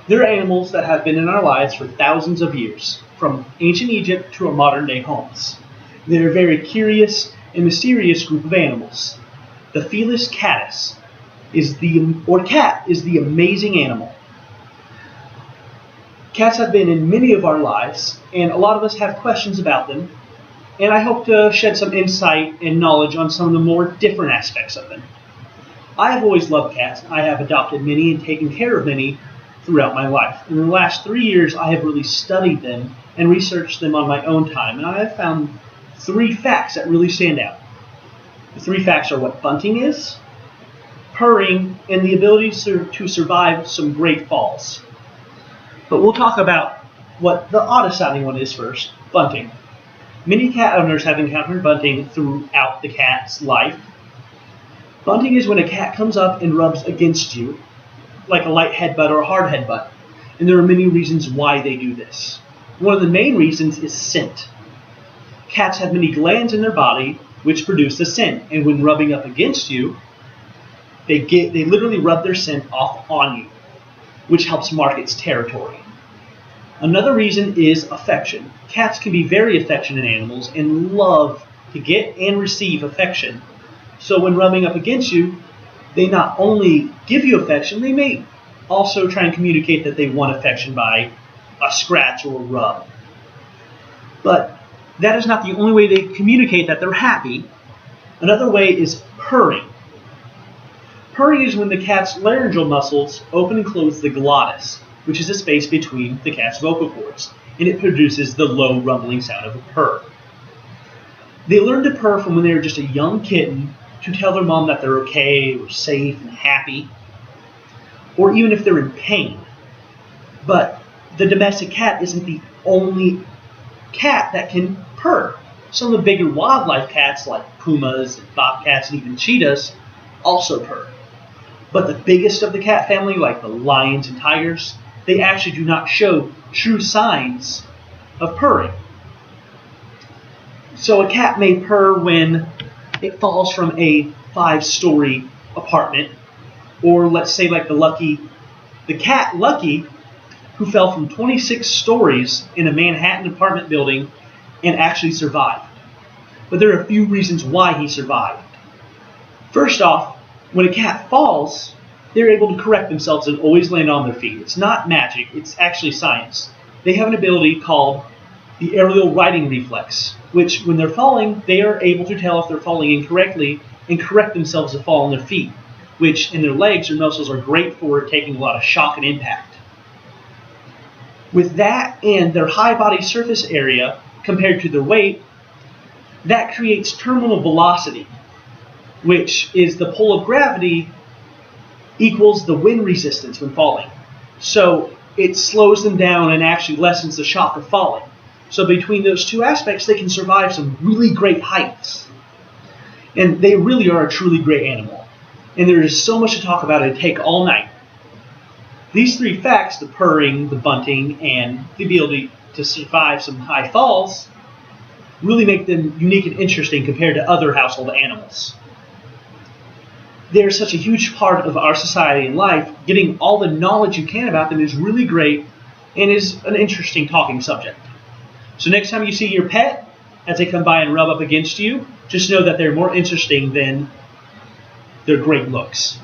They're animals that have been in our lives for thousands of years, from ancient Egypt to our modern day homes. They're a very curious and mysterious group of animals. The Felis catus cat is the amazing animal. Cats have been in many of our lives, and a lot of us have questions about them, and I hope to shed some insight and knowledge on some of the more different aspects of them. I have always loved cats. I have adopted many and taken care of many throughout my life. In the last 3 years, I have really studied them and researched them on my own time, and I have found 3 facts that really stand out. The 3 facts are what bunting is, purring, and the ability to survive some great falls. But we'll talk about what the oddest sounding one is first, bunting. Many cat owners have encountered bunting throughout the cat's life. Bunting is when a cat comes up and rubs against you, like a light headbutt or a hard headbutt. And there are many reasons why they do this. One of the main reasons is scent. Cats have many glands in their body which produce the scent, and when rubbing up against you, they literally rub their scent off on you, which helps mark its territory. Another reason is affection. Cats can be very affectionate animals and love to get and receive affection. So when rubbing up against you, they not only give you affection, they may also try and communicate that they want affection by a scratch or a rub. But that is not the only way they communicate that they're happy. Another way is purring. Purring is when the cat's laryngeal muscles open and close the glottis, which is the space between the cat's vocal cords, and it produces the low rumbling sound of a purr. They learn to purr from when they are just a young kitten to tell their mom that they're okay or safe and happy, or even if they're in pain. But the domestic cat isn't the only cat that can purr. Some of the bigger wildlife cats like pumas and bobcats and even cheetahs also purr. But the biggest of the cat family, like the lions and tigers, they actually do not show true signs of purring. So a cat may purr when it falls from a 5-story apartment, or let's say like the cat Lucky, who fell from 26 stories in a Manhattan apartment building and actually survived. But there are a few reasons why he survived. First off, when a cat falls, they're able to correct themselves and always land on their feet. It's not magic, it's actually science. They have an ability called the aerial riding reflex, which when they're falling, they are able to tell if they're falling incorrectly and correct themselves to fall on their feet, which in their legs or muscles are great for taking a lot of shock and impact. With that and their high body surface area compared to their weight, that creates terminal velocity, which is the pull of gravity equals the wind resistance when falling. So it slows them down and actually lessens the shock of falling. So between those two aspects, they can survive some really great heights. And they really are a truly great animal. And there is so much to talk about, it'd take all night. These 3 facts, the purring, the bunting, and the ability to survive some high falls, really make them unique and interesting compared to other household animals. They're such a huge part of our society and life. Getting all the knowledge you can about them is really great and is an interesting talking subject. So next time you see your pet, as they come by and rub up against you, just know that they're more interesting than their great looks.